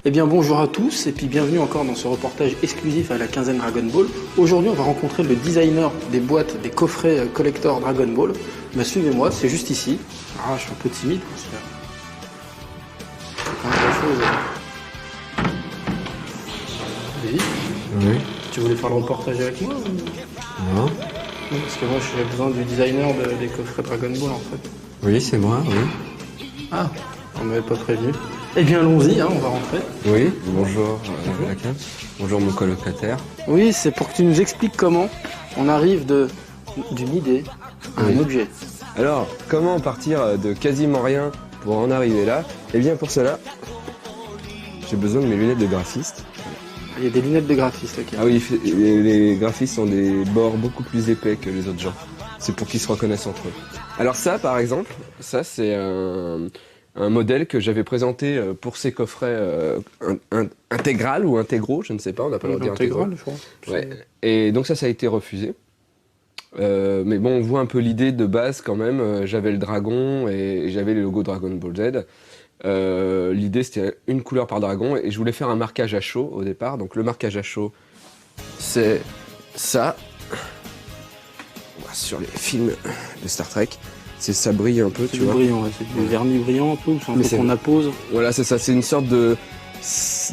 Eh bien bonjour à tous et puis bienvenue encore dans ce reportage exclusif à la quinzaine Dragon Ball. Aujourd'hui on va rencontrer le designer des boîtes, des coffrets collector Dragon Ball. Bah, suivez-moi, c'est juste ici. Ah, je suis un peu timide parce que... C'est quand même quelque chose. Vas-y. Oui. Tu voulais faire le reportage avec moi ou... Non. Non, parce que moi j'ai besoin du designer des coffrets Dragon Ball en fait. Oui, c'est moi, oui. Ah, on m'avait pas prévenu. Eh bien allons-y, hein, on va rentrer. Oui, bonjour. Bonjour mon colocataire. Oui, c'est pour que tu nous expliques comment on arrive d'une idée à un objet. Alors, comment partir de quasiment rien pour en arriver là? Eh bien pour cela, j'ai besoin de mes lunettes de graphiste. Il y a des lunettes de graphiste, ok. Ah oui, les graphistes ont des bords beaucoup plus épais que les autres gens. C'est pour qu'ils se reconnaissent entre eux. Alors ça, par exemple, ça c'est un modèle que j'avais présenté pour ces coffrets intégral ou intégraux, je ne sais pas, on n'a pas le droit de dire intégral, je crois. Ouais. Et donc ça a été refusé. Mais bon, on voit un peu l'idée de base quand même. J'avais le dragon et j'avais les logos Dragon Ball Z. L'idée c'était une couleur par dragon et je voulais faire un marquage à chaud au départ. Donc le marquage à chaud, c'est ça. Sur les films de Star Trek, ça brille un peu, tu vois. Brillant, ouais. C'est du vernis brillant un peu, ou c'est un peu qu'on appose. Voilà, c'est ça, c'est une sorte de...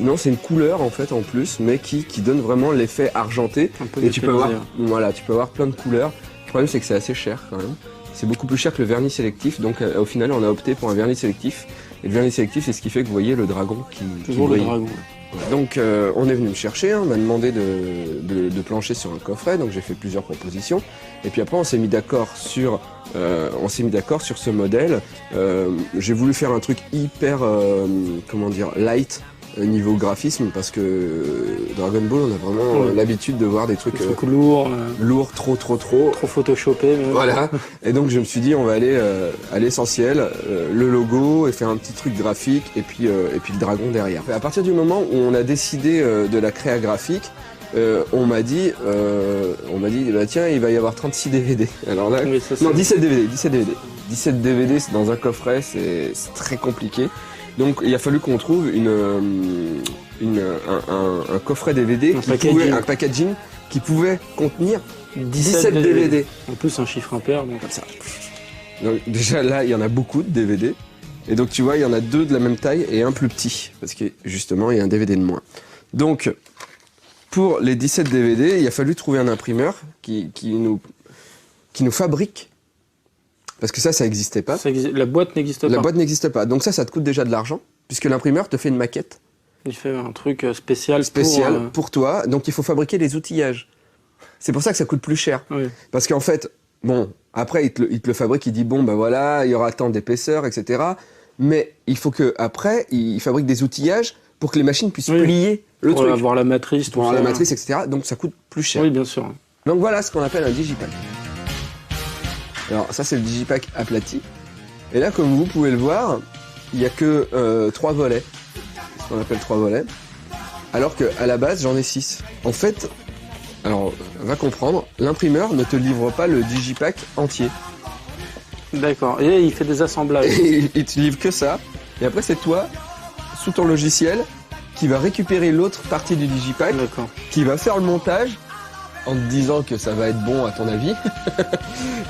Non, c'est une couleur en fait en plus, mais qui donne vraiment l'effet argenté. Un peu et tu peux avoir, ouais. voilà, tu peux avoir plein de couleurs. Le problème c'est que c'est assez cher quand même. C'est beaucoup plus cher que le vernis sélectif, donc au final on a opté pour un vernis sélectif. Et le vernis sélectif, c'est ce qui fait que vous voyez le dragon qui Toujours brille. le dragon. Donc on est venu me chercher, hein, on m'a demandé de plancher sur un coffret, donc j'ai fait plusieurs propositions. Et puis après on s'est mis d'accord sur ce modèle. J'ai voulu faire un truc hyper light niveau graphisme parce que Dragon Ball on a vraiment l'habitude de voir des trucs lourds, trop trop photoshopés. Même. Voilà. Et donc je me suis dit on va aller à l'essentiel, le logo et faire un petit truc graphique et puis le dragon derrière. À partir du moment où on a décidé de la créa graphique, on m'a dit bah tiens il va y avoir 36 DVD. Alors là, oui, ça, non 17 DVD. 17 DVD c'est dans un coffret, c'est très compliqué. Donc il a fallu qu'on trouve un coffret DVD, un packaging qui pouvait contenir 17 DVD. En plus un chiffre impair, donc comme ça. Donc déjà là il y en a beaucoup de DVD. Et donc tu vois il y en a deux de la même taille et un plus petit. Parce que justement il y a un DVD de moins. Donc pour les 17 DVD, il a fallu trouver un imprimeur qui nous fabrique. Parce que ça n'existait pas. La boîte n'existe pas. La boîte n'existe pas. Donc ça te coûte déjà de l'argent, puisque l'imprimeur te fait une maquette. Il fait un truc spécial pour toi. Donc il faut fabriquer les outillages. C'est pour ça que ça coûte plus cher. Oui. Parce qu'en fait, bon, après il te le fabrique, il dit bon ben voilà, il y aura tant d'épaisseur, etc. Mais il faut que après il fabrique des outillages pour que les machines puissent plier le truc. Pour avoir la matrice, pour avoir la matrice, etc. Donc ça coûte plus cher. Oui, bien sûr. Donc voilà ce qu'on appelle un digipack. Alors ça c'est le digipack aplati. Et là comme vous pouvez le voir, il n'y a que 3 volets. C'est ce qu'on appelle 3 volets. Alors qu'à la base j'en ai 6. En fait, alors va comprendre, l'imprimeur ne te livre pas le digipack entier. D'accord. Et il fait des assemblages. Et il te livre que ça. Et après c'est toi, sous ton logiciel, qui va récupérer l'autre partie du digipack, qui va faire le montage en te disant que ça va être bon à ton avis.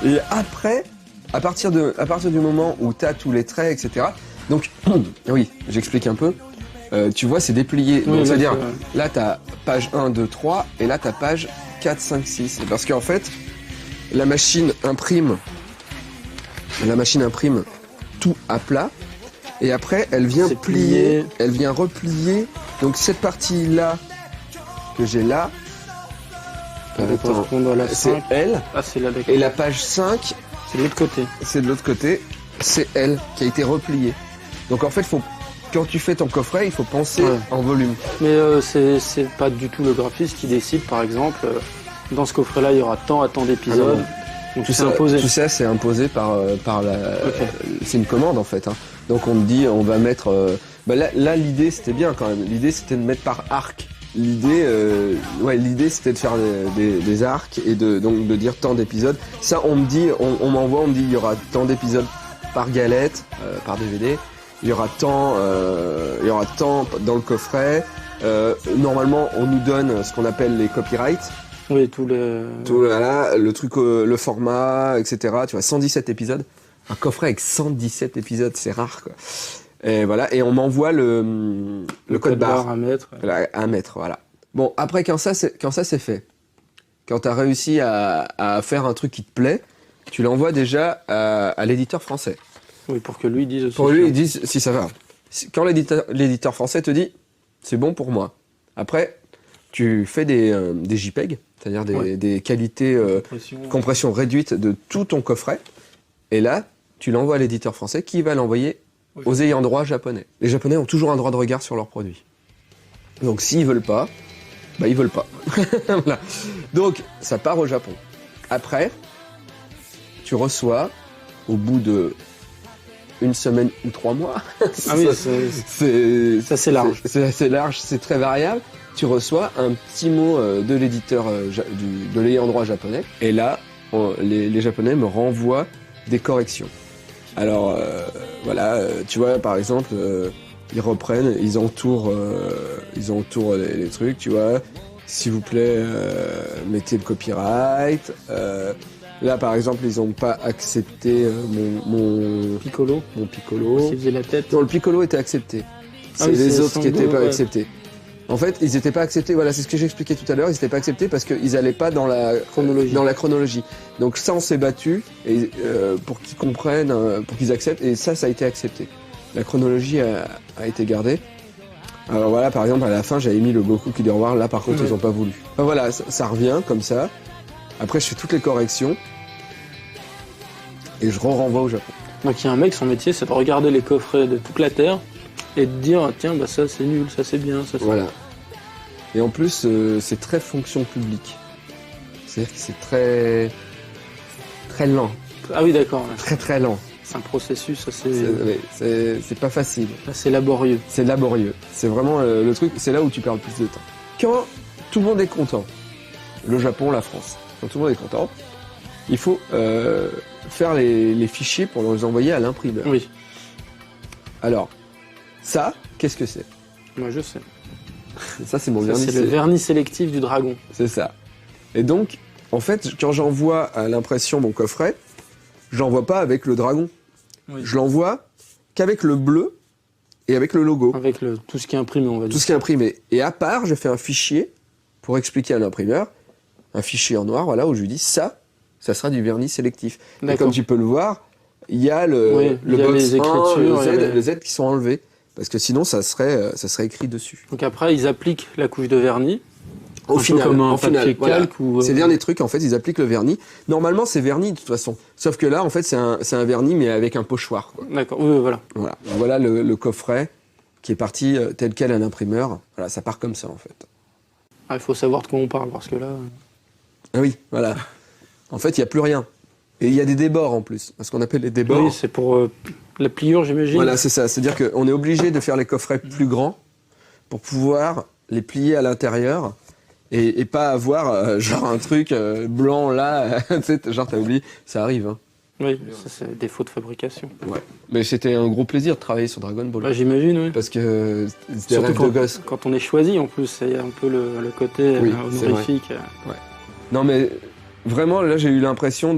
Et après, à partir du moment où tu as tous les traits, etc. Donc, oui, j'explique un peu. Tu vois, c'est déplié. Oui, donc, c'est-à-dire, là, tu as page 1, 2, 3, et là, tu as page 4, 5, 6. Parce qu'en fait, la machine imprime tout à plat, et après, elle vient plier, elle vient replier. Donc, cette partie-là, que j'ai là, c'est elle. Ah, c'est là, d'accord. Et la page 5, c'est de l'autre côté. C'est de l'autre côté, c'est elle qui a été repliée. Donc en fait, quand tu fais ton coffret, il faut penser en volume. Mais c'est pas du tout le graphiste qui décide, par exemple, dans ce coffret-là, il y aura tant à tant d'épisodes. Donc c'est imposé. Tout ça, c'est imposé par la... C'est une commande en fait. Hein. Donc on te dit, on va mettre... là, l'idée, c'était bien quand même. L'idée, c'était de mettre par arc. L'idée c'était de faire des arcs et donc de dire tant d'épisodes. Ça on m'envoie, on me dit il y aura tant d'épisodes par galette, par DVD. il y aura tant dans le coffret. Normalement, on nous donne ce qu'on appelle les copyrights. Oui, voilà, le truc, le format, etc. Tu vois, 117 épisodes. Un coffret avec 117 épisodes, c'est rare, quoi. Et voilà, et on m'envoie le code barre à mettre. À mettre, voilà. Bon, après, quand ça c'est fait, quand t'as réussi à faire un truc qui te plaît, tu l'envoies déjà à l'éditeur français. Oui, pour que lui dise aussi. Pour lui, il dise si ça va. Quand l'éditeur français te dit, c'est bon pour moi. Après, tu fais des JPEG, c'est-à-dire des qualités compression réduite de tout ton coffret. Et là, tu l'envoies à l'éditeur français qui va l'envoyer aux ayants droit japonais. Les Japonais ont toujours un droit de regard sur leurs produits. Donc s'ils veulent pas, bah ils veulent pas. Voilà. Donc ça part au Japon. Après, tu reçois, au bout de 1 semaine ou 3 mois, ah oui, c'est assez large. C'est assez large, c'est très variable. Tu reçois un petit mot de l'éditeur, de l'ayant droit japonais. Et là, les Japonais me renvoient des corrections. Alors, voilà, tu vois, par exemple, ils reprennent, ils entourent les trucs, tu vois. S'il vous plaît, mettez le copyright. Là, par exemple, ils n'ont pas accepté mon Piccolo. Mon Piccolo. Qui faisait la tête. Non, le Piccolo était accepté. C'est les autres qui n'étaient pas acceptés. En fait, ils n'étaient pas acceptés, voilà, c'est ce que j'expliquais tout à l'heure, ils n'étaient pas acceptés parce qu'ils n'allaient pas dans la chronologie. Donc ça, on s'est battu et, pour qu'ils comprennent, pour qu'ils acceptent, et ça a été accepté. La chronologie a été gardée. Alors voilà, par exemple, à la fin, j'avais mis le Goku qui dit au revoir, là par contre, ils n'ont pas voulu. Enfin, voilà, ça revient comme ça. Après, je fais toutes les corrections et je renvoie au Japon. Donc il y a un mec, son métier, c'est de regarder les coffrets de toute la Terre et de dire, tiens, bah ça c'est nul, ça c'est bien, ça c'est... Voilà. Et en plus, c'est très fonction publique. C'est-à-dire que c'est très lent. Ah oui, d'accord. Très très lent. C'est un processus assez... C'est pas facile. Assez laborieux. C'est laborieux. C'est vraiment le truc, c'est là où tu perds le plus de temps. Quand tout le monde est content, le Japon, la France, quand tout le monde est content, il faut faire les fichiers pour les envoyer à l'imprimeur. Oui. Alors, ça, qu'est-ce que c'est? Moi, je sais. Ça, c'est mon vernis. C'est le vernis sélectif du dragon. C'est ça. Et donc, en fait, quand j'envoie à l'impression mon coffret, je l'envoie pas avec le dragon. Oui. Je l'envoie qu'avec le bleu et avec le logo. Avec tout ce qui est imprimé, on va dire. Tout ce qui est imprimé. Et à part, je fais un fichier pour expliquer à l'imprimeur, un fichier en noir, voilà, où je lui dis ça sera du vernis sélectif. Et comme tu peux le voir, il y a le box les écritures, 1, le Z qui sont enlevés. Parce que sinon, ça serait écrit dessus. Donc après, ils appliquent la couche de vernis. Au final, comme un papier calque voilà. Ces derniers trucs, en fait, ils appliquent le vernis. Normalement, c'est vernis de toute façon. Sauf que là, en fait, c'est un vernis, mais avec un pochoir. D'accord, oui, voilà. Voilà le coffret qui est parti tel quel à l'imprimeur. Voilà, ça part comme ça, en fait. Il faut savoir de quoi on parle, parce que là... Ah oui, voilà. En fait, il n'y a plus rien. Et il y a des débords, en plus. Ce qu'on appelle les débords. Oui, c'est pour la pliure, j'imagine. Voilà, c'est ça. C'est-à-dire qu'on est obligé de faire les coffrets plus grands pour pouvoir les plier à l'intérieur et pas avoir genre un truc blanc là. Genre, t'as oublié. Ça arrive, hein. Oui, ça, c'est défaut de fabrication. Ouais. Mais c'était un gros plaisir de travailler sur Dragon Ball. Bah, j'imagine, oui. Parce que c'était rêve de gosse. Quand on est choisi, en plus, il y a un peu le côté honorifique. Ouais. Non, mais vraiment, là, j'ai eu l'impression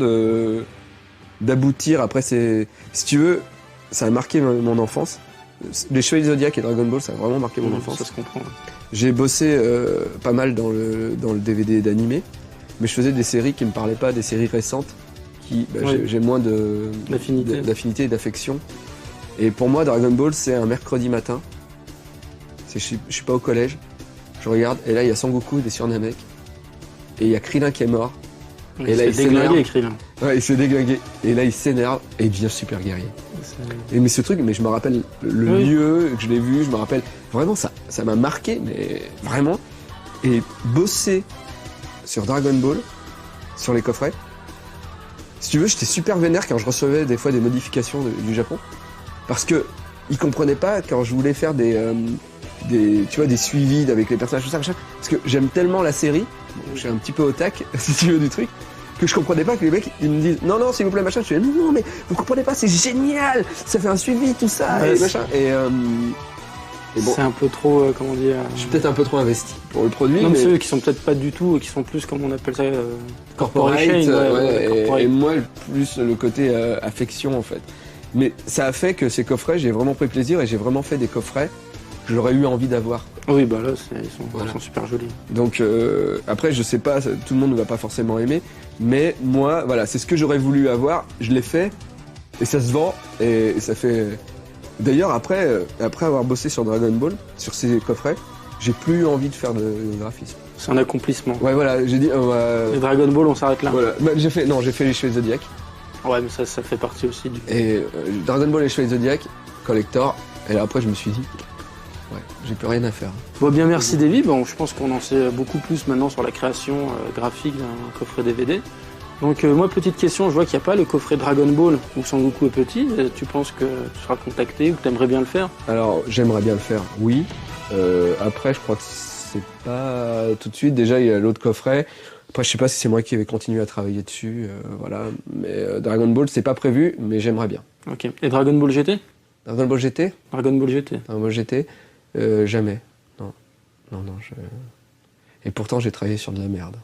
d'aboutir. Après, si tu veux, ça a marqué mon enfance. Les Chevaliers du Zodiac et Dragon Ball, ça a vraiment marqué mon enfance. Ça se comprend. J'ai bossé pas mal dans le DVD d'animé, mais je faisais des séries qui me parlaient pas, des séries récentes, qui j'ai moins d'affinité et d'affection. Et pour moi, Dragon Ball, c'est un mercredi matin. Je suis pas au collège, je regarde, et là, il y a Sangoku, des sur Namek, et il y a Krillin qui est mort. Et là, il s'énerve. Ouais, il s'est déglingué. Et là, il s'énerve et il devient super guerrier. Mais ce truc, je me rappelle le lieu que je l'ai vu, je me rappelle. Vraiment, ça m'a marqué, mais vraiment. Et bosser sur Dragon Ball, sur les coffrets. Si tu veux, j'étais super vénère quand je recevais des fois des modifications du Japon. Parce que ils comprenaient pas quand je voulais faire des suivis avec les personnages, tout ça, machin. Parce que j'aime tellement la série, je suis un petit peu otak, si tu veux, du truc. que je comprenais pas, que les mecs ils me disent non non s'il vous plaît machin, je fais non mais vous comprenez pas, c'est génial, ça fait un suivi tout ça ouais, et machin et bon, c'est un peu trop comment dire. Je suis peut-être un peu trop investi pour le produit. Non mais mais ceux qui sont peut-être pas du tout, qui sont plus comme on appelle ça corporate, corporate. Et moi plus le côté affection en fait. Mais ça a fait que ces coffrets, j'ai vraiment pris plaisir et j'ai vraiment fait des coffrets que j'aurais eu envie d'avoir. Oui, bah là, ils sont super jolis. Donc après, je sais pas, tout le monde ne va pas forcément aimer, mais moi, voilà, c'est ce que j'aurais voulu avoir. Je l'ai fait et ça se vend et ça fait. D'ailleurs, après avoir bossé sur Dragon Ball, sur ces coffrets, j'ai plus envie de faire de graphisme. C'est un accomplissement. Ouais, voilà, j'ai dit. Les Dragon Ball, on s'arrête là. Voilà, bah, j'ai fait les cheveux Zodiac. Ouais, mais ça fait partie aussi du. Et Dragon Ball et Chevalier Zodiac, collector. Et là après je me suis dit, ouais, j'ai plus rien à faire. Bon bien merci Davy, bon, je pense qu'on en sait beaucoup plus maintenant sur la création graphique d'un coffret DVD. Donc moi petite question, je vois qu'il n'y a pas le coffret Dragon Ball où Son Goku est petit. Tu penses que tu seras contacté ou que tu aimerais bien le faire? Alors j'aimerais bien le faire, oui. Après je crois que c'est pas tout de suite. Déjà il y a l'autre coffret. Après, je sais pas si c'est moi qui vais continuer à travailler dessus, voilà. Mais Dragon Ball, c'est pas prévu, mais j'aimerais bien. Ok. Et Dragon Ball GT? Dragon Ball GT? Dragon Ball GT. Dragon Ball GT, jamais. Non. Et pourtant, j'ai travaillé sur de la merde.